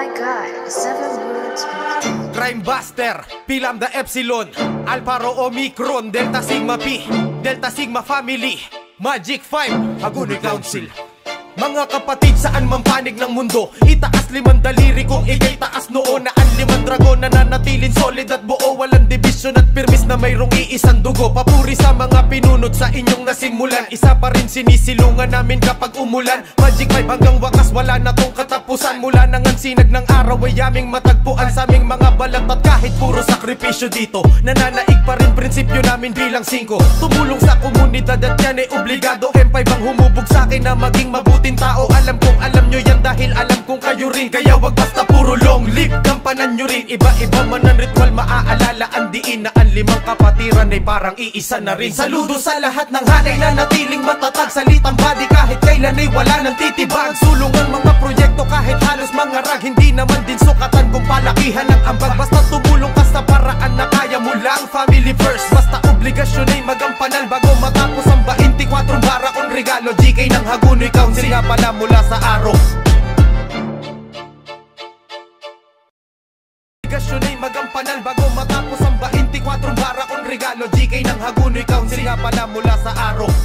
my god, 7 words. Crime Buster, Pilam the Epsilon, Alpha Rho Omicron, Delta Sigma Pi, Delta Sigma Family, Magic 5, Hagonoy Council. Mga kapatid, saan man panig ng mundo, itaas limang daliri kung ikay taas noo. Na ang limang dragon na nananatilin solid at buo, walang division at pirmis na mayroong iisang dugo. Papuri sa mga pinunod sa inyong nasimulan, isa pa rin sinisilungan namin kapag umulan. Magic 5 hanggang wakas, wala na tong katapusan. Mula nang ang sinag ng araw ay aming matagpuan sa aming mga balat. At kahit puro sakripisyo dito, nananaig pa rin prinsipyo namin bilang 5. Tumulong sa komunidad at yan ay obligado. M5 ang humubog sa akin na maging mabuting tao. Alam kong alam nyo yan dahil alam kong kayo rin. Kaya wag basta puro long live, gampanan nyo rin. Iba-iba man ang ritual, maaalala ang diin na ang limang kapatiran ay parang iisa na rin. Saludo sa lahat ng hanay na natiling matatag, salitang body kahit kailan ay wala nang titibag. Sulong ang mga proyekto kahit halos mga rag, hindi naman din sukatan kung palakihan ang ambag. Basta tumulong ka sa paraan na kaya mo lang. Family first, basta obligasyon ay magampanan bago matapos ang 24 bara kong regalo. GK ng Hagonoy Council nga pala mula sa araw. Obligasyon ay magampanan bago matapos ang 24 bara kong regalo. GK ng Hagonoy Council nga pala mula sa araw.